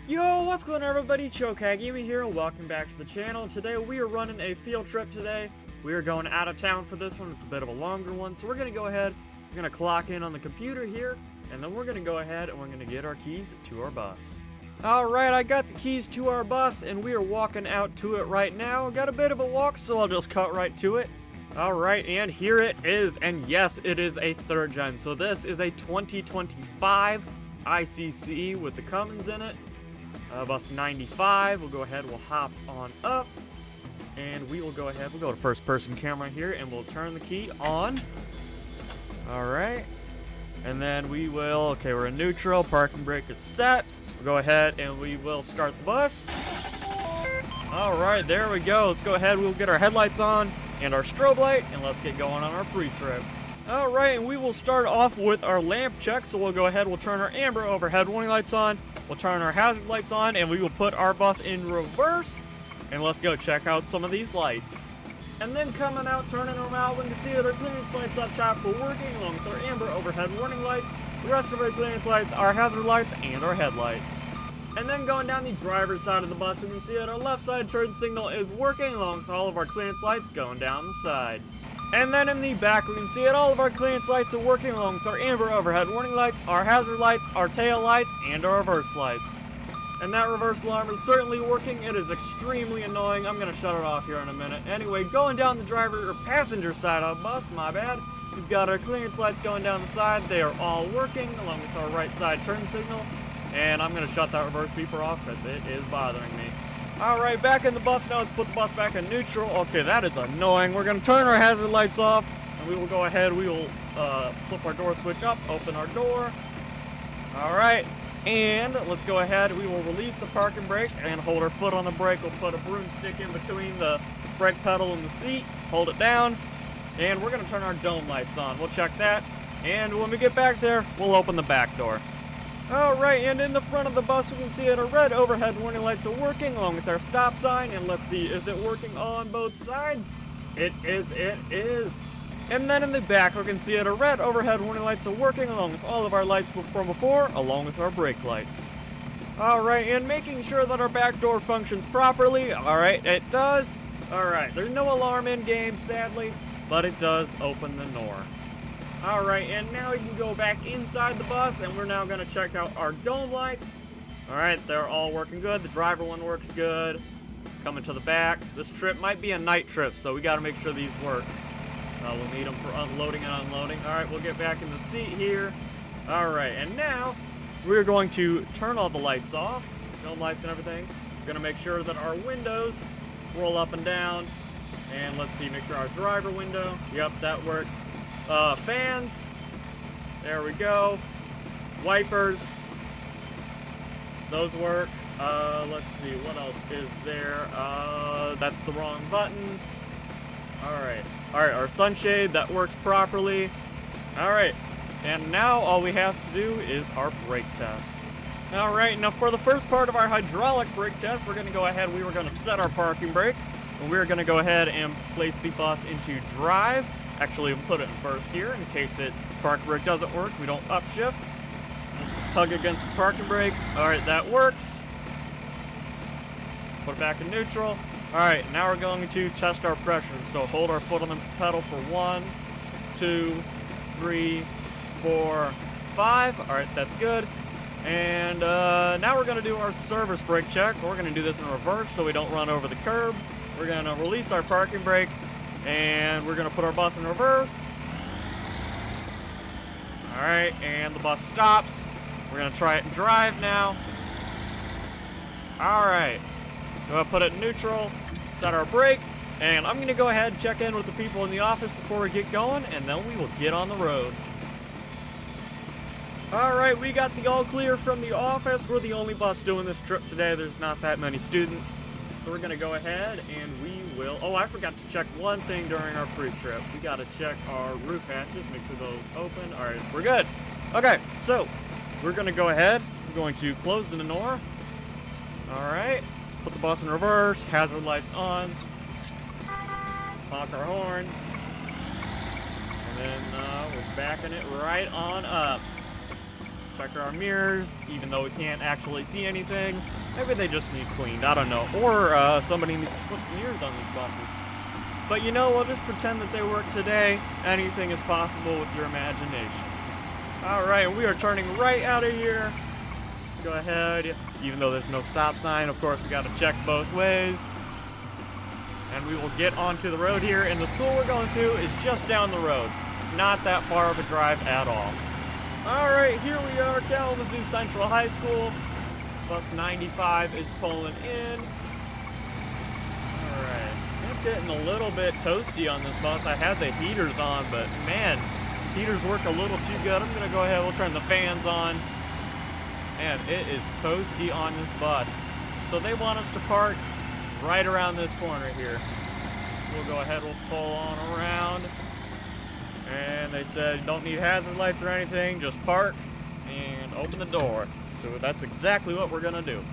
Yo, what's going on everybody? Chillcat here, and welcome back to the channel. Today we are running a field trip today. We are going out of town for this one. It's a bit of a longer one, so we're going to go ahead, we're going to clock in on the computer here, and then we're going to go ahead and we're going to get our keys to our bus. Alright, I got the keys to our bus, and we are walking out to it right now. Got a bit of a walk, so I'll just cut right to it. Alright, and here it is, and yes, it is a 3rd gen. So this is a 2025 ICC with the Cummins in it. Bus 95, we'll go ahead, we'll hop on up, and we will go ahead, we'll go to first person camera here, and we'll turn the key on. Alright, and then we will, okay, we're in neutral, parking brake is set. We'll go ahead and we will start the bus. Alright, there we go, let's go ahead, we'll get our headlights on, and our strobe light, and let's get going on our pre-trip. Alright, and we will start off with our lamp check, so we'll go ahead, we'll turn our amber overhead warning lights on. We'll turn our hazard lights on, and we will put our bus in reverse. And let's go check out some of these lights. And then coming out, turning them out, we can see that our clearance lights up top are working, along with our amber overhead warning lights. The rest of our clearance lights are hazard lights and our headlights. And then going down the driver's side of the bus, we can see that our left side turn signal is working, along with all of our clearance lights going down the side. And then in the back, we can see that all of our clearance lights are working, along with our amber overhead warning lights, our hazard lights, our tail lights, and our reverse lights. And that reverse alarm is certainly working. It is extremely annoying. I'm going to shut it off here in a minute. Anyway, going down the driver or passenger side of the bus, my bad. We've got our clearance lights going down the side. They are all working, along with our right side turn signal. And I'm going to shut that reverse beeper off because it is bothering me. Alright, back in the bus now. Let's put the bus back in neutral. Okay, that is annoying. We're going to turn our hazard lights off, and we will go ahead. We will flip our door switch up, open our door. Alright, and let's go ahead. We will release the parking brake and hold our foot on the brake. We'll put a broomstick in between the brake pedal and the seat. Hold it down, and we're going to turn our dome lights on. We'll check that, and when we get back there, we'll open the back door. Alright, and in the front of the bus we can see that our red overhead warning lights are working, along with our stop sign, and let's see, is it working on both sides? It is. And then in the back we can see that our red overhead warning lights are working, along with all of our lights from before, along with our brake lights. Alright, and making sure that our back door functions properly. Alright, it does. Alright, there's no alarm in game, sadly, but it does open the door. Alright, and now we can go back inside the bus, and we're now going to check out our dome lights. Alright, they're all working good. The driver one works good. Coming to the back. This trip might be a night trip, so we got to make sure these work. We'll need them for unloading and unloading. Alright, we'll get back in the seat here. Alright, and now we're going to turn all the lights off. Dome lights and everything. We're going to make sure that our windows roll up and down. And let's see, make sure our driver window, yep, that works. Fans, there we go. Wipers, those work. Let's see, what else is there? That's the wrong button. Alright, our sunshade, that works properly. Alright, and now all we have to do is our brake test. Alright, now for the first part of our hydraulic brake test, we're going to go ahead, we were going to set our parking brake, and we're going to go ahead and place the bus into drive. Actually, we'll put it in first gear in case parking brake doesn't work. We don't upshift. Tug against the parking brake. Alright, that works. Put it back in neutral. Alright, now we're going to test our pressure. So hold our foot on the pedal for 1, 2, 3, 4, 5. Alright, that's good. And now we're going to do our service brake check. We're going to do this in reverse so we don't run over the curb. We're going to release our parking brake. And we're going to put our bus in reverse. Alright, and the bus stops. We're going to try it in drive now. Alright. Go ahead and put it in neutral. Set our brake. And I'm going to go ahead and check in with the people in the office before we get going. And then we will get on the road. Alright, we got the all clear from the office. We're the only bus doing this trip today. There's not that many students. So we're going to go ahead and we will... Oh, I forgot to check one thing during our pre-trip. We got to check our roof hatches, make sure those open. All right, we're good. Okay, so we're going to go ahead. We're going to close the door. All right, put the bus in reverse, hazard lights on, honk our horn, and then we're backing it right on up. Check our mirrors, even though we can't actually see anything. Maybe they just need cleaned, I don't know. Or somebody needs to put mirrors on these buses. But you know, we'll just pretend that they work today. Anything is possible with your imagination. Alright, we are turning right out of here. Go ahead, even though there's no stop sign, of course we gotta check both ways. And we will get onto the road here, and the school we're going to is just down the road. Not that far of a drive at all. Alright, here we are, Kalamazoo Central High School. Bus 95 is pulling in. Alright, it's getting a little bit toasty on this bus. I had the heaters on, but man, heaters work a little too good. I'm gonna go ahead, we'll turn the fans on. And it is toasty on this bus. So they want us to park right around this corner here. We'll go ahead, we'll pull on around. And they said don't need hazard lights or anything, just park and open the door. So that's exactly what we're gonna do.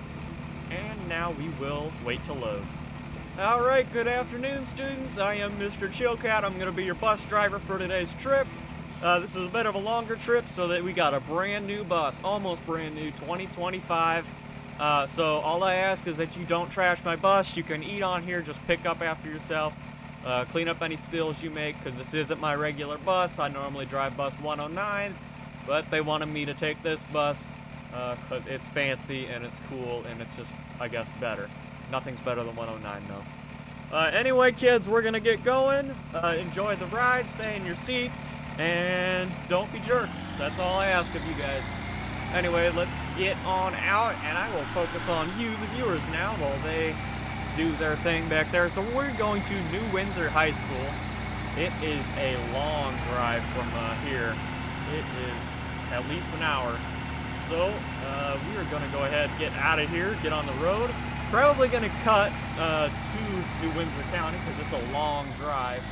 And now we will wait to load. Alright, good afternoon students. I am Mr. Chillcat. I'm gonna be your bus driver for today's trip. This is a bit of a longer trip so that we got a brand new bus, almost brand new, 2025. So all I ask is that you don't trash my bus. You can eat on here, just pick up after yourself. Clean up any spills you make, because this isn't my regular bus. I normally drive bus 109, but they wanted me to take this bus because it's fancy and it's cool and it's just, I guess, better. Nothing's better than 109 though. Anyway, kids, we're gonna get going. Enjoy the ride, stay in your seats, and don't be jerks. That's all I ask of you guys. Anyway, let's get on out, and I will focus on you, the viewers, now while they do their thing back there. So we're going to New Windsor High School. It is a long drive from here. It is at least an hour. So we are going to go ahead, get out of here, get on the road. Probably going to cut to New Windsor County because it's a long drive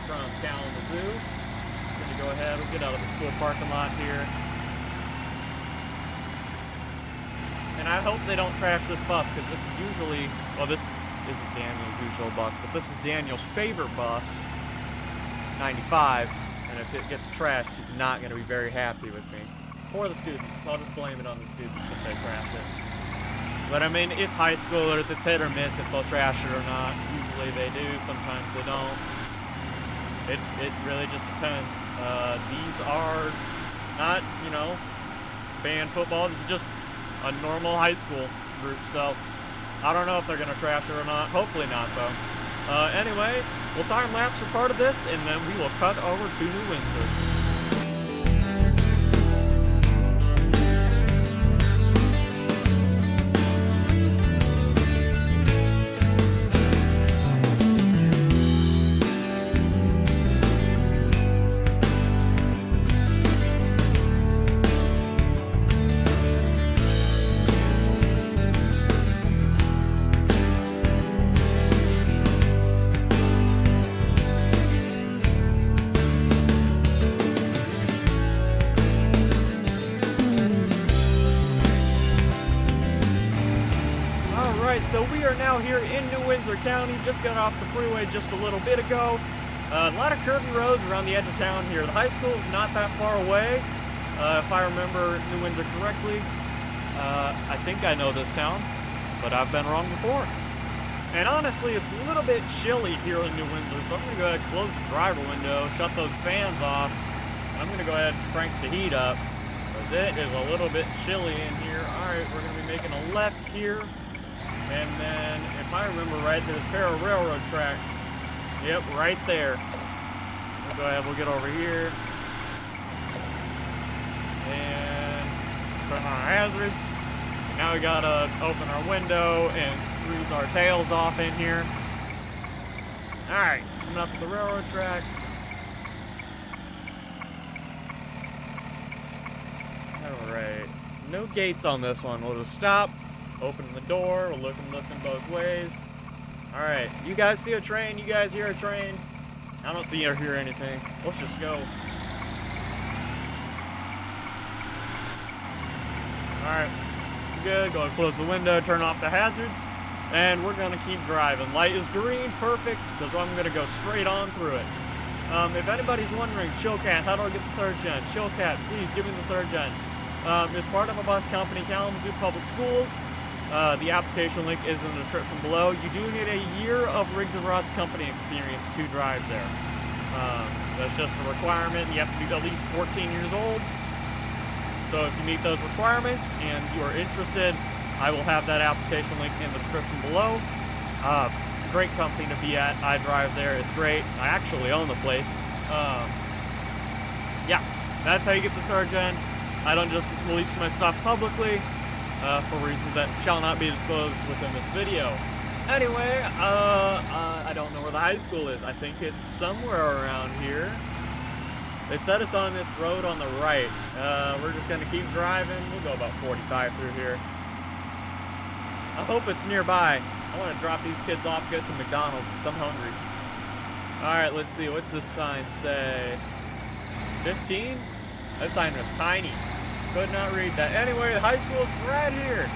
from Kalamazoo. Going to go ahead, we'll get out of the school parking lot here. And I hope they don't trash this bus, because this is usually, well, this isn't Daniel's usual bus, but this is Daniel's favorite bus, 95, and if it gets trashed, he's not going to be very happy with me. Or the students. I'll just blame it on the students if they trash it. But I mean, it's high schoolers, it's hit or miss if they'll trash it or not. Usually they do, sometimes they don't. It really just depends. These are not, you know, band football, this is just a normal high school group, so I don't know if they're gonna trash it or not. Hopefully not, though. Anyway, we'll time lapse for part of this, and then we will cut over to New Windsor. So we are now here in New Windsor County, just got off the freeway just a little bit ago. A lot of curvy roads around the edge of town here. The high school is not that far away, if I remember New Windsor correctly. I think I know this town, but I've been wrong before. And honestly, it's a little bit chilly here in New Windsor, so I'm going to go ahead and close the driver window, shut those fans off. I'm going to go ahead and crank the heat up, because it is a little bit chilly in here. Alright, we're going to be making a left here. And then, if I remember right, there's a pair of railroad tracks. Yep, right there. We'll go ahead, we'll get over here. And turn on our hazards. Now we gotta open our window and cruise our tails off in here. Alright, coming up with the railroad tracks. Alright, no gates on this one. We'll just stop. Open the door, we'll look and listen both ways. Alright, you guys see a train? You guys hear a train? I don't see or hear anything. Let's just go. Alright, good. Go ahead, close the window, turn off the hazards, and we're gonna keep driving. Light is green, perfect, because I'm gonna go straight on through it. If anybody's wondering, Chillcat, how do I get the third gen? Chillcat, please give me the third gen. is part of a bus company, Kalamazoo Public Schools. The application link is in the description below. You do need a year of rigsofrods company experience to drive there. That's just a requirement. You have to be at least 14 years old. So if you meet those requirements and you are interested, I will have that application link in the description below. Great company to be at. I drive there. It's great. I actually own the place. Yeah, that's how you get the 3rd gen. I don't just release my stuff publicly for reasons that shall not be disclosed within this video. Anyway, I don't know where the high school is. I think it's somewhere around here. They said it's on this road on the right. We're just gonna keep driving. We'll go about 45 through here. I hope it's nearby. I want to drop these kids off, get some McDonald's, because I'm hungry. Alright, let's see. What's this sign say? 15? That sign was tiny. Could not read that. Anyway, the high school's right here.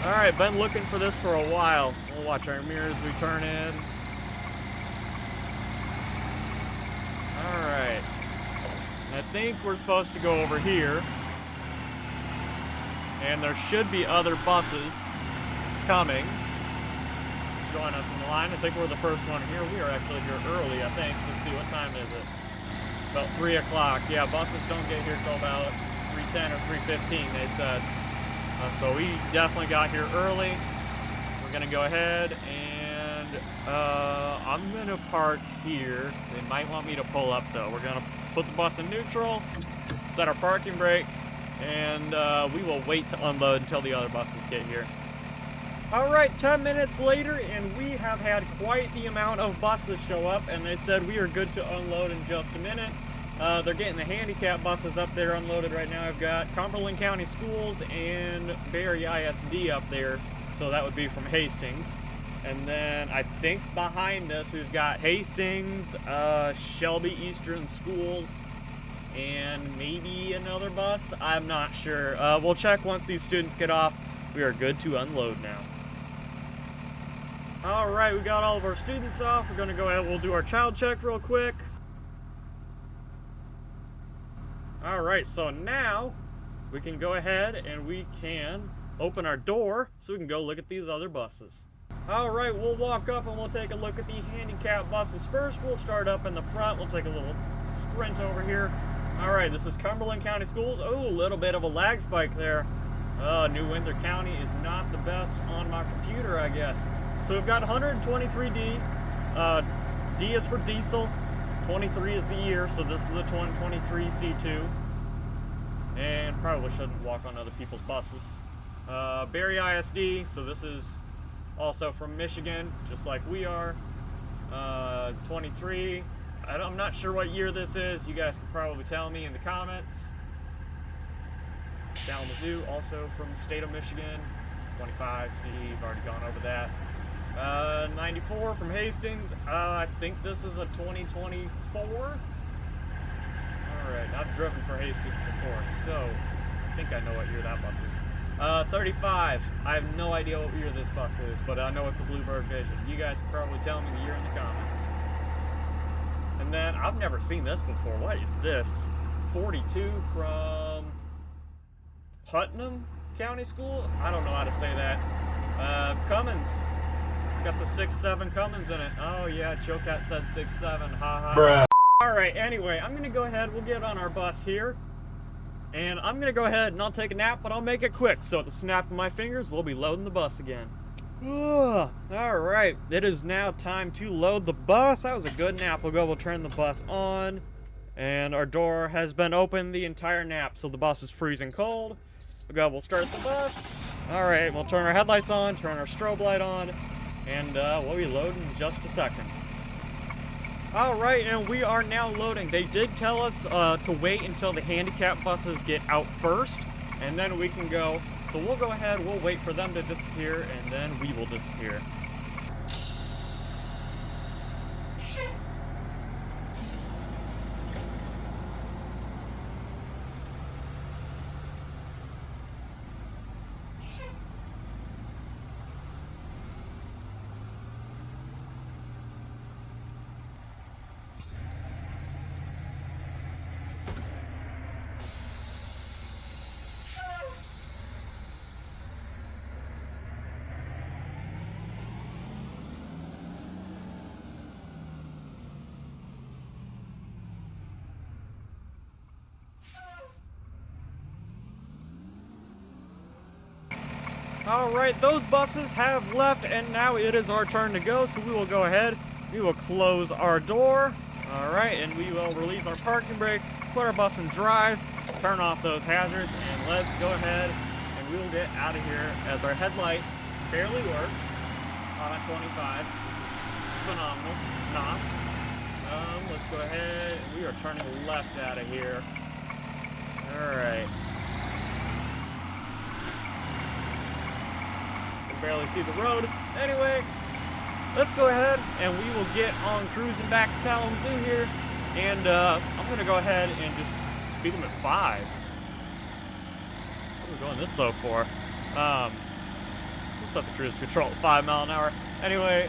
Alright, been looking for this for a while. We'll watch our mirrors as we turn in. Alright. I think we're supposed to go over here. And there should be other buses coming. Join us in the line. I think we're the first one here. We are actually here early, I think. Let's see, what time is it? About 3 o'clock. Yeah, buses don't get here till about 3:10 or 3:15, they said. So we definitely got here early. We're gonna go ahead and I'm gonna park here. They might want me to pull up though. We're gonna put the bus in neutral, set our parking brake, and we will wait to unload until the other buses get here. Alright, 10 minutes later, and we have had quite the amount of buses show up, and they said we are good to unload in just a minute. They're getting the handicap buses up there unloaded right now. I've got Cumberland County Schools and Barry ISD up there, so that would be from Hastings. And then I think behind us we've got Hastings, Shelby Eastern Schools, and maybe another bus. I'm not sure. We'll check once these students get off. We are good to unload now. Alright, we got all of our students off. We're going to go ahead, we'll do our child check real quick. Alright, so now we can go ahead and we can open our door so we can go look at these other buses. Alright, we'll walk up and we'll take a look at the handicap buses first. We'll start up in the front. We'll take a little sprint over here. Alright, this is Cumberland County Schools. Oh, a little bit of a lag spike there. New Windsor County is not the best on my computer, I guess. So we've got 123D. D is for diesel. 23 is the year, so this is a 2023 C2. And probably shouldn't walk on other people's buses. Barry ISD, so this is also from Michigan, just like we are. 23. I'm not sure what year this is. You guys can probably tell me in the comments. Kalamazoo, also from the state of Michigan. 25, see, you've already gone over that. 94 from Hastings. I think this is a 2024. Alright, I've driven for Hastings before, so I think I know what year that bus is. 35. I have no idea what year this bus is, but I know it's a Bluebird Vision. You guys can probably tell me the year in the comments. And then, I've never seen this before. What is this? 42 from Putnam County School? I don't know how to say that. Cummins. Got the 6.7 Cummins in it. Oh yeah, Chillcat said 6.7. Haha. Bruh. Alright, anyway, I'm gonna go ahead. We'll get on our bus here. And I'm gonna go ahead and I'll take a nap, but I'll make it quick. So at the snap of my fingers, we'll be loading the bus again. Alright, it is now time to load the bus. That was a good nap. We'll turn the bus on. And our door has been open the entire nap, so the bus is freezing cold. We'll start the bus. Alright, we'll turn our headlights on, turn our strobe light on, and we'll be loading in just a second. Alright, and we are now loading. They did tell us to wait until the handicap buses get out first, and then we can go. So we'll go ahead, we'll wait for them to disappear, and then we will disappear. Alright, those buses have left, and now it is our turn to go, so we will go ahead. We will close our door. Alright, and we will release our parking brake, put our bus in drive, turn off those hazards, and let's go ahead and we will get out of here as our headlights barely work on a 25, which is phenomenal. Not. Let's go ahead. We are turning left out of here. Alright. Can barely see the road. Anyway, let's go ahead and we will get on cruising back to Kalamazoo here. And I'm going to go ahead and just speed them at 5. What are we going this slow for? We'll set the cruise control at 5 miles an hour. Anyway,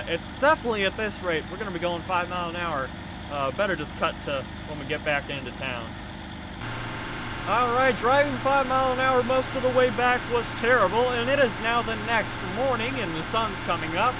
it definitely at this rate, we're going to be going 5 miles an hour. Better just cut to when we get back into town. Alright, driving 5 miles an hour most of the way back was terrible, and it is now the next morning and the sun's coming up.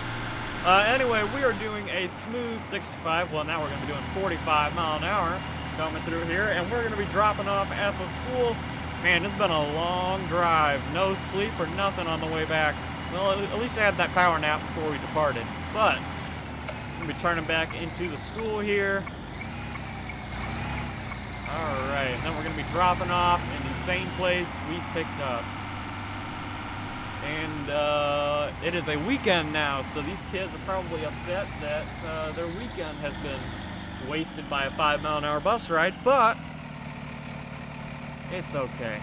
Anyway, we are doing a smooth 65. Well, now we're going to be doing 45 miles an hour coming through here, and we're going to be dropping off at the school. Man, it's been a long drive. No sleep or nothing on the way back. Well, at least I had that power nap before we departed. But I'm going to be turning back into the school here. Alright, and then we're going to be dropping off in the same place we picked up. And it is a weekend now, so these kids are probably upset that their weekend has been wasted by a 5 mile an hour bus ride, but it's okay.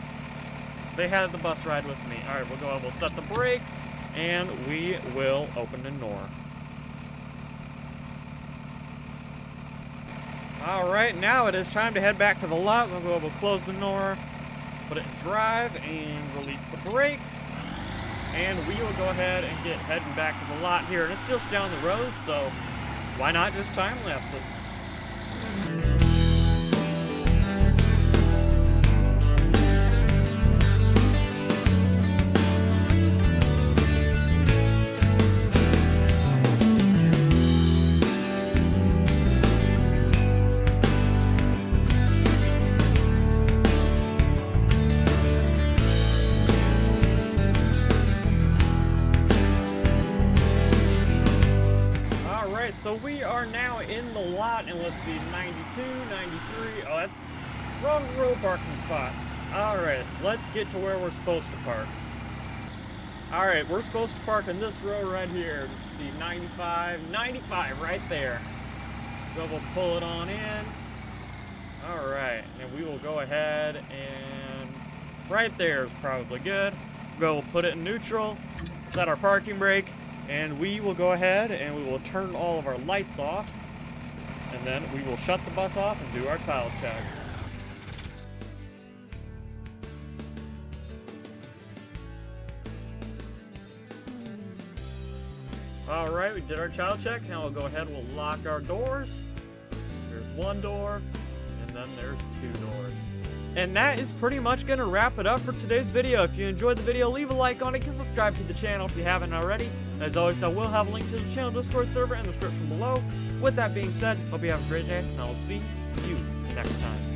They had the bus ride with me. Alright, we'll set the brake, and we will open the door. Alright, now it is time to head back to the lot. We'll close the door, put it in drive, and release the brake. And we will go ahead and get heading back to the lot here. And it's just down the road, so why not just time-lapse it? So we are now in the lot, and let's see, 92, 93, oh, that's wrong row parking spots. Alright, let's get to where we're supposed to park. Alright, we're supposed to park in this row right here. Let's see, 95 right there. So we'll pull it on in. Alright, and we will go ahead and right there is probably good. We'll put it in neutral, set our parking brake, and we will go ahead and we will turn all of our lights off, and then we will shut the bus off and do our tile check. Alright, we did our tile check. Now we'll go ahead and we'll lock our doors. There's one door, and then there's 2 doors. And that is pretty much going to wrap it up for today's video. If you enjoyed the video, leave a like on it and subscribe to the channel if you haven't already. As always, I will have a link to the channel Discord server in the description below. With that being said, hope you have a great day, and I will see you next time.